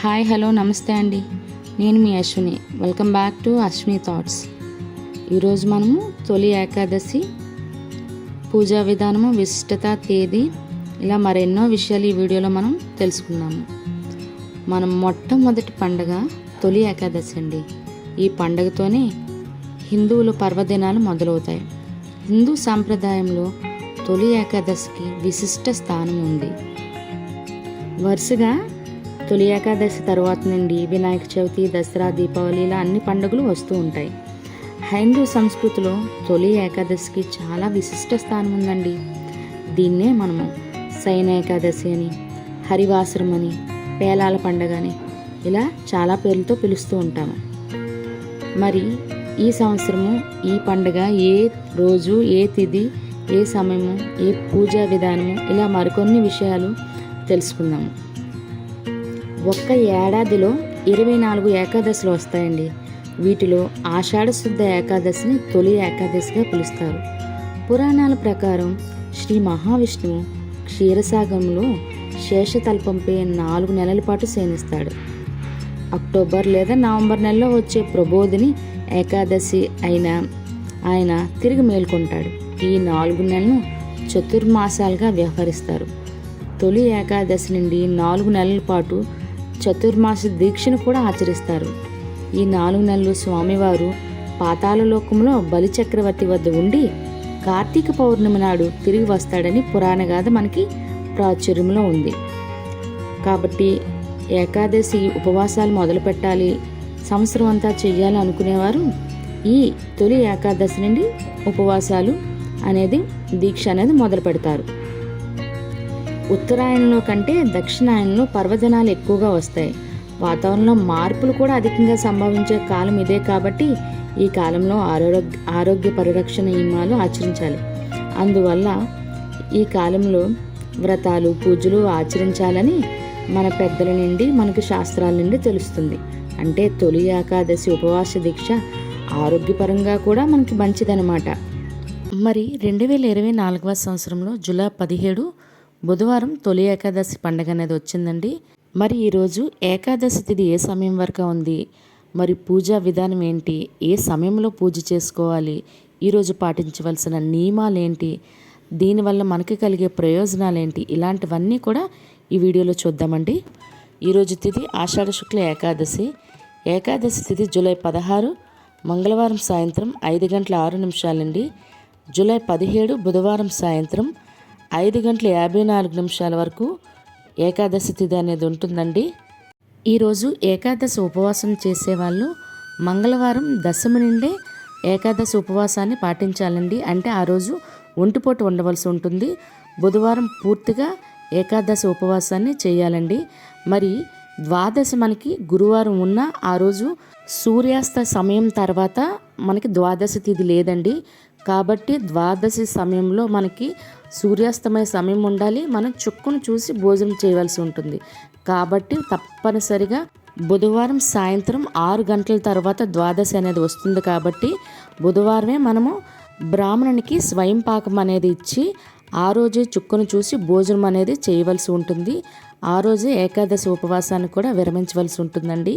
Hi hello నమస్తే అండి. నేను మీ Ashwini. Welcome back to Ashwini thoughts. ఈరోజు మనము తొలి ఏకాదశి పూజా విధానము, విశిష్టత, తేదీ, ఇలా మరెన్నో విషయాలు ఈ వీడియోలో మనం తెలుసుకుందాము. మనం మొట్టమొదటి పండుగ తొలి ఏకాదశి అండి. ఈ పండుగతోనే హిందువుల పర్వదినాలు మొదలవుతాయి. హిందూ సాంప్రదాయంలో తొలి ఏకాదశికి విశిష్ట స్థానం ఉంది. వరుసగా తొలి ఏకాదశి తర్వాత నుండి వినాయక చవితి, దసరా, దీపావళి ఇలా అన్ని పండుగలు వస్తూ ఉంటాయి. హైందూ సంస్కృతిలో తొలి ఏకాదశికి చాలా విశిష్ట స్థానం ఉందండి. దీన్నే మనము శయన ఏకాదశి అని, హరివాసరం అని, పేలాల పండుగ అని ఇలా చాలా పేర్లతో పిలుస్తూ ఉంటాము. మరి ఈ సంవత్సరము ఈ పండుగ ఏ రోజు, ఏ తిథి, ఏ సమయము, ఏ పూజా విధానము, ఇలా మరికొన్ని విషయాలు తెలుసుకుందాము. ఒక్క ఏడాదిలో 24 ఏకాదశులు వస్తాయండి. వీటిలో ఆషాఢ శుద్ధ ఏకాదశిని తొలి ఏకాదశిగా పిలుస్తారు. పురాణాల ప్రకారం శ్రీ మహావిష్ణువు క్షీరసాగరంలో శేషతల్పంపై 4 నెలల పాటు శయనిస్తాడు. అక్టోబర్ లేదా నవంబర్ నెలలో వచ్చే ప్రబోధిని ఏకాదశి అయిన ఆయన తిరిగి మేల్కొంటాడు. ఈ 4 నెలలను చతుర్మాసాలుగా వ్యవహరిస్తారు. తొలి ఏకాదశి నుండి 4 నెలల పాటు చతుర్మాస దీక్షను కూడా ఆచరిస్తారు. ఈ 4 నెలలు స్వామివారు పాతాళలోకంలో బలిచక్రవర్తి వద్ద ఉండి కార్తీక పౌర్ణమి నాడు తిరిగి వస్తాడని పురాణగాథ మనకి ప్రాచుర్యంలో ఉంది. కాబట్టి ఏకాదశి ఉపవాసాలు మొదలు పెట్టాలి, సంవత్సరం అంతా చెయ్యాలి అనుకునేవారు ఈ తొలి ఏకాదశి నుండి ఉపవాసాలు అనేది, దీక్ష అనేది మొదలు పెడతారు. ఉత్తరాయణంలో కంటే దక్షిణాయనంలో పర్వదినాలు ఎక్కువగా వస్తాయి. వాతావరణంలో మార్పులు కూడా అధికంగా సంభవించే కాలం ఇదే. కాబట్టి ఈ కాలంలో ఆరోగ్య పరిరక్షణ నియమాలు ఆచరించాలి. అందువల్ల ఈ కాలంలో వ్రతాలు, పూజలు ఆచరించాలని మన పెద్దల నుండి, మనకు శాస్త్రాల నుండి తెలుస్తుంది. అంటే తొలి ఏకాదశి ఉపవాస దీక్ష ఆరోగ్యపరంగా కూడా మనకి మంచిదనమాట. మరి 2024వ సంవత్సరంలో జూలై 17 బుధవారం తొలి ఏకాదశి పండుగ అనేది వచ్చిందండి. మరి ఈరోజు ఏకాదశి తిథి ఏ సమయం వరకు ఉంది, మరి పూజా విధానం ఏంటి, ఏ సమయంలో పూజ చేసుకోవాలి, ఈరోజు పాటించవలసిన నియమాలు ఏంటి, దీనివల్ల మనకి కలిగే ప్రయోజనాలు ఏంటి, ఇలాంటివన్నీ కూడా ఈ వీడియోలో చూద్దామండి. ఈరోజు తిథి ఆషాఢ శుక్ల ఏకాదశి. ఏకాదశి తిథి జూలై 16 మంగళవారం సాయంత్రం 5:06 నుండి జూలై 17 బుధవారం సాయంత్రం 5:54 వరకు ఏకాదశి తిథి అనేది ఉంటుందండి. ఈరోజు ఏకాదశి ఉపవాసం చేసేవాళ్ళు మంగళవారం దశమి నుండే ఏకాదశి ఉపవాసాన్ని పాటించాలండి. అంటే ఆ రోజు ఒంటిపూట ఉండవలసి ఉంటుంది. బుధవారం పూర్తిగా ఏకాదశి ఉపవాసాన్ని చేయాలండి. మరి ద్వాదశి మనకి గురువారం ఉన్న ఆ రోజు సూర్యాస్త సమయం తర్వాత మనకి ద్వాదశి తిథి లేదండి. కాబట్టి ద్వాదశి సమయంలో మనకి సూర్యాస్తమయ సమయం ఉండాలి. మనం చుక్కను చూసి భోజనం చేయవలసి ఉంటుంది. కాబట్టి తప్పనిసరిగా బుధవారం సాయంత్రం 6 గంటల తర్వాత ద్వాదశి అనేది వస్తుంది. కాబట్టి బుధవారమే మనము బ్రాహ్మణునికి స్వయం పాకం అనేది ఇచ్చి ఆ రోజే చుక్కను చూసి భోజనం అనేది చేయవలసి ఉంటుంది. ఆ రోజే ఏకాదశి ఉపవాసాన్ని కూడా విరమించవలసి ఉంటుందండి.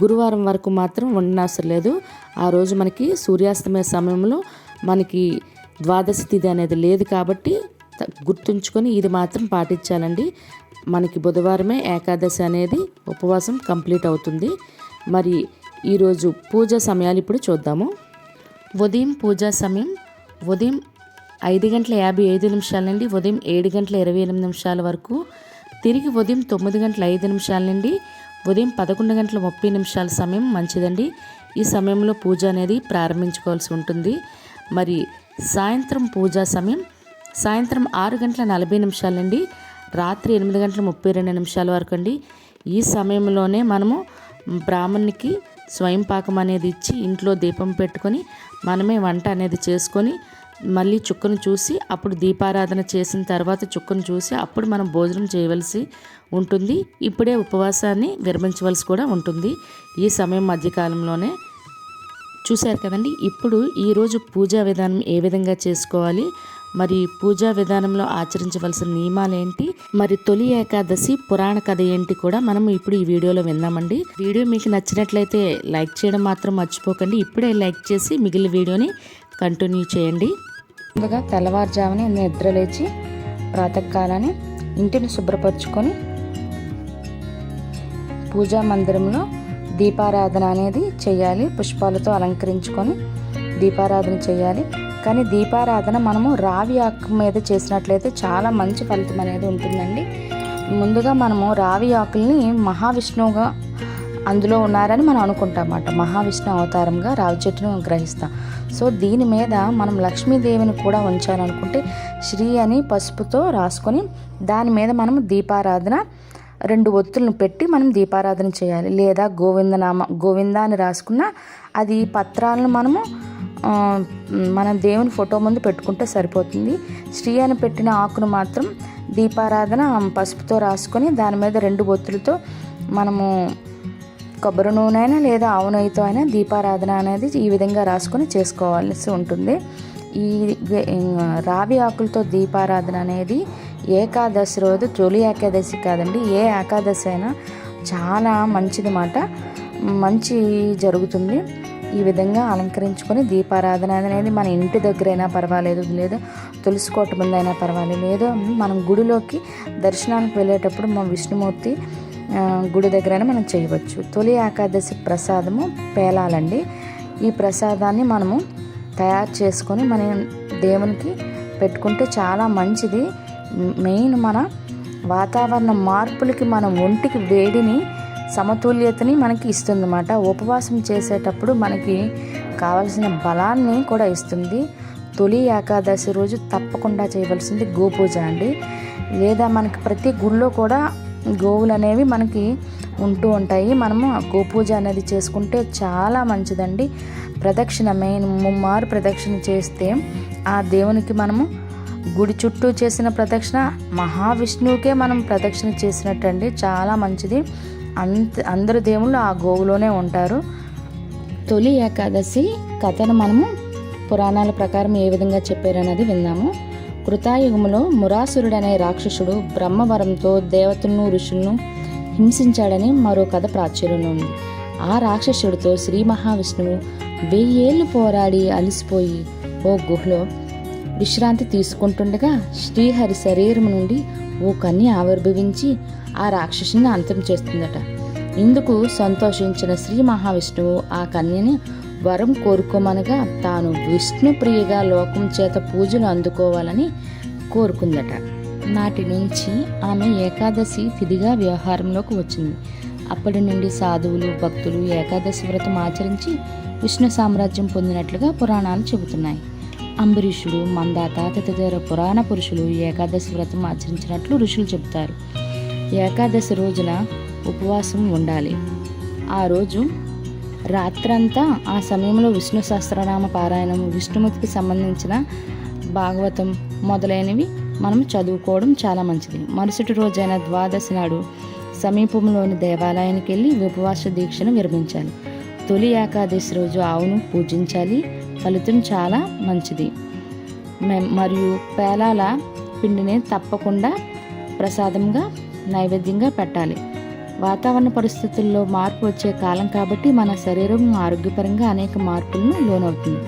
గురువారం వరకు మాత్రం ఉండనవసరం లేదు. ఆ రోజు మనకి సూర్యాస్తమయ సమయంలో మనకి ద్వాదశి తిథి అనేది లేదు. కాబట్టి గుర్తుంచుకొని ఇది మాత్రం పాటించాలండి. మనకి బుధవారమే ఏకాదశి అనేది ఉపవాసం కంప్లీట్ అవుతుంది. మరి ఈరోజు పూజా సమయాలు ఇప్పుడు చూద్దాము. ఉదయం పూజా సమయం ఉదయం 5:55 నుండి ఉదయం 7:28 వరకు, తిరిగి ఉదయం 9:05 నుండి ఉదయం 11:30 సమయం మంచిదండి. ఈ సమయంలో పూజ అనేది ప్రారంభించుకోవాల్సి ఉంటుంది. మరి సాయంత్రం పూజా సమయం సాయంత్రం 6:40 నుండి రాత్రి 8:32 వరకు అండి. ఈ సమయంలోనే మనము బ్రాహ్మణునికి స్వయం పాకం అనేది ఇచ్చి ఇంట్లో దీపం పెట్టుకొని మనమే వంట అనేది చేసుకొని మళ్ళీ చుక్కను చూసి అప్పుడు దీపారాధన చేసిన తర్వాత చుక్కను చూసి అప్పుడు మనం భోజనం చేయవలసి ఉంటుంది. ఇప్పుడే ఉపవాసాన్ని విరమించవలసి కూడా ఉంటుంది. ఈ సమయం మధ్యకాలంలోనే చూశారు కదండి. ఇప్పుడు ఈరోజు పూజా విధానం ఏ విధంగా చేసుకోవాలి, మరి పూజా విధానంలో ఆచరించవలసిన నియమాలు ఏంటి, మరి తొలి ఏకాదశి పురాణ కథ ఏంటి కూడా మనం ఇప్పుడు ఈ వీడియోలో విందామండి. వీడియో మీకు నచ్చినట్లయితే లైక్ చేయడం మాత్రం మర్చిపోకండి. ఇప్పుడే లైక్ చేసి మిగిలిన వీడియోని కంటిన్యూ చేయండి. ముందుగా తెల్లవారుజామునే నిద్రలేచి ప్రాతకాలాన్ని ఇంటిని శుభ్రపరచుకొని పూజా మందిరంలో దీపారాధన అనేది చేయాలి. పుష్పాలతో అలంకరించుకొని దీపారాధన చేయాలి. కానీ దీపారాధన మనము రావి ఆకు మీద చేసినట్లయితే చాలా మంచి ఫలితం అనేది ఉంటుందండి. ముందుగా మనము రావి ఆకుల్ని మహావిష్ణువుగా అందులో ఉన్నారని మనం అనుకుంటామన్నమాట. మహావిష్ణు అవతారంగా రావి చెట్టును గ్రహిస్తాం. సో దీని మీద మనం లక్ష్మీదేవిని కూడా ఉంచాలనుకుంటే శ్రీ అని పసుపుతో రాసుకొని దాని మీద మనం దీపారాధన 2 ఒత్తులను పెట్టి మనం దీపారాధన చేయాలి. లేదా గోవింద అని రాసుకున్న అది పత్రాలను మనము మన దేవుని ఫోటో ముందు పెట్టుకుంటే సరిపోతుంది. శ్రీ అని పెట్టిన ఆకును మాత్రం దీపారాధన పసుపుతో రాసుకొని దాని మీద 2 ఒత్తులతో మనము కొబ్బరి నూనె అయినా లేదా ఆవు నెయ్యితో అయినా దీపారాధన అనేది ఈ విధంగా రాసుకొని చేసుకోవాల్సి ఉంటుంది. ఈ రావి ఆకులతో దీపారాధన అనేది ఏకాదశి రోజు, తొలి ఏకాదశి కాదండి, ఏ ఏకాదశి అయినా చాలా మంచిది మాట, మంచి జరుగుతుంది. ఈ విధంగా అలంకరించుకొని దీపారాధన అనేది మన ఇంటి దగ్గరైనా పర్వాలేదు, లేదా తులసి కోట ముందైనా పర్వాలేదు, లేదా మనం గుడిలోకి దర్శనానికి వెళ్ళేటప్పుడు మా విష్ణుమూర్తి గుడి దగ్గరైనా మనం చేయవచ్చు. తొలి ఏకాదశి ప్రసాదము పేలాలండి. ఈ ప్రసాదాన్ని మనము తయారు చేసుకొని మన దేవునికి పెట్టుకుంటే చాలా మంచిది. మెయిన్ మన వాతావరణ మార్పులకి మన ఒంటికి వేడిని, సమతుల్యతని మనకి ఇస్తుందన్నమాట. ఉపవాసం చేసేటప్పుడు మనకి కావలసిన బలాన్ని కూడా ఇస్తుంది. తొలి ఏకాదశి రోజు తప్పకుండా చేయవలసింది గోపూజ అండి. లేదా మనకి ప్రతి గుళ్ళో కూడా గోవులు అనేవి మనకి ఉంటూ ఉంటాయి. మనము గోపూజ అనేది చేసుకుంటే చాలా మంచిదండి. ప్రదక్షిణ మెయిన్ 3 మారు ప్రదక్షిణ చేస్తే ఆ దేవునికి మనము గుడి చుట్టూ చేసిన ప్రదక్షిణ మహావిష్ణువుకే మనం ప్రదక్షిణ చేసినట్టండి. చాలా మంచిది. అందరు దేవుళ్ళు ఆ గోవులోనే ఉంటారు. తొలి ఏకాదశి కథను మనము పురాణాల ప్రకారం ఏ విధంగా చెప్పారన్నది విన్నాము. కృతాయుగములో మురాసురుడనే రాక్షసుడు బ్రహ్మవరంతో దేవతలను ఋషులను హింసించాడని మరో కథ ప్రాచుర్యంలో ఉంది. ఆ రాక్షసుడితో శ్రీ మహావిష్ణువు 1000 ఏళ్ళు పోరాడి అలసిపోయి ఓ గుహలో విశ్రాంతి తీసుకుంటుండగా శ్రీహరి శరీరం నుండి ఓ కన్య ఆవిర్భవించి ఆ రాక్షసుని అంతం చేస్తుందట. ఇందుకు సంతోషించిన శ్రీ మహావిష్ణువు ఆ కన్యని వరం కోరుకోమనగా తాను విష్ణుప్రియగా లోకం చేత పూజలు అందుకోవాలని కోరుకుందట. నాటి నుంచి ఆమె ఏకాదశి తిథిగా వ్యవహారంలోకి వచ్చింది. అప్పటి నుండి సాధువులు, భక్తులు ఏకాదశి వ్రతం ఆచరించి విష్ణు సామ్రాజ్యం పొందినట్లుగా పురాణాలు చెబుతున్నాయి. అంబరీషుడు, మందాత తదితర పురాణ పురుషులు ఏకాదశి వ్రతం ఆచరించినట్లు ఋషులు చెబుతారు. ఏకాదశి రోజున ఉపవాసం ఉండాలి. ఆ రోజు రాత్రంతా ఆ సమయంలో విష్ణు సహస్రనామ పారాయణం, విష్ణుమూర్తికి సంబంధించిన భాగవతం మొదలైనవి మనం చదువుకోవడం చాలా మంచిది. మరుసటి రోజైన ద్వాదశి నాడు సమీపంలోని దేవాలయానికి వెళ్ళి ఉపవాస దీక్షను విరమించాలి. తొలి ఏకాదశి రోజు ఆవును పూజించాలి. ఫలితం చాలా మంచిది. మరియు పేలాల పిండిని తప్పకుండా ప్రసాదంగా నైవేద్యంగా పెట్టాలి. వాతావరణ పరిస్థితుల్లో మార్పు వచ్చే కాలం కాబట్టి మన శరీరం ఆరోగ్యపరంగా అనేక మార్పులను లోనవుతుంది.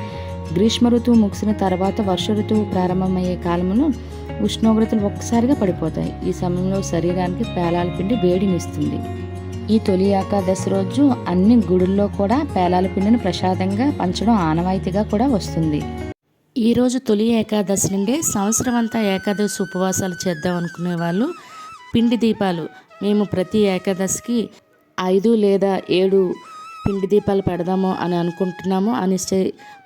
గ్రీష్మ ఋతువు ముగిసిన తర్వాత వర్ష ఋతువు ప్రారంభమయ్యే కాలంలో ఉష్ణోగ్రతలు ఒక్కసారిగా పడిపోతాయి. ఈ సమయంలో శరీరానికి పేలాల పిండి వేడినిస్తుంది. ఈ తొలి ఏకాదశి రోజు అన్ని గుడుల్లో కూడా పేలాల పిండిని ప్రసాదంగా పంచడం ఆనవాయితీగా కూడా వస్తుంది. ఈరోజు తొలి ఏకాదశి నుండే సంవత్సరం అంతా ఏకాదశి ఉపవాసాలు చేద్దాం అనుకునే వాళ్ళు పిండి దీపాలు, మేము ప్రతి ఏకాదశికి 5 లేదా 7 పిండి దీపాలు పెడదాము అని అనుకుంటున్నాము అని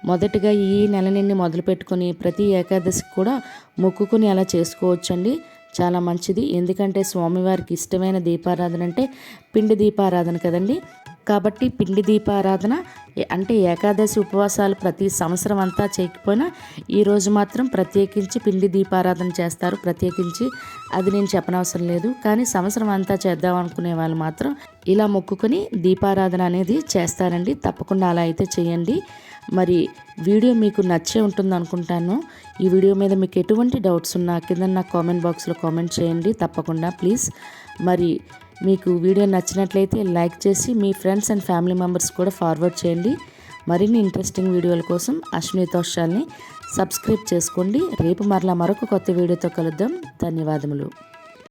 మొదటిగా ఈ నెల నుండి మొదలుపెట్టుకొని ప్రతి ఏకాదశికి కూడా మొక్కుకొని అలా చేసుకోవచ్చండి. చాలా మంచిది. ఎందుకంటే స్వామివారికి ఇష్టమైన దీపారాధన అంటే పిండి దీపారాధన కదండి. కాబట్టి పిండి దీపారాధన అంటే ఏకాదశి ఉపవాసాలు ప్రతి సంవత్సరం అంతా చేయకపోయినా ఈరోజు మాత్రం ప్రత్యేకించి పిండి దీపారాధన చేస్తారు. ప్రత్యేకించి అది నేను చెప్పనవసరం లేదు. కానీ సంవత్సరం అంతా చేద్దాం అనుకునే వాళ్ళు మాత్రం ఇలా మొక్కుకొని దీపారాధన అనేది చేస్తారండి. తప్పకుండా అలా అయితే చేయండి. మరి వీడియో మీకు నచ్చే ఉంటుంది అనుకుంటాను. ఈ వీడియో మీద మీకు ఎటువంటి డౌట్స్ ఉన్నా కింద నా కామెంట్ బాక్స్లో కామెంట్ చేయండి తప్పకుండా ప్లీజ్. మరి మీకు వీడియో నచ్చినట్లయితే లైక్ చేసి మీ ఫ్రెండ్స్ అండ్ ఫ్యామిలీ మెంబర్స్ కూడా ఫార్వర్డ్ చేయండి. మరిన్ని ఇంట్రెస్టింగ్ వీడియోల కోసం అశ్విని థాట్స్ ఛానల్ని సబ్స్క్రైబ్ చేసుకోండి. రేపు మరలా మరొక కొత్త వీడియోతో కలుద్దాం. ధన్యవాదములు.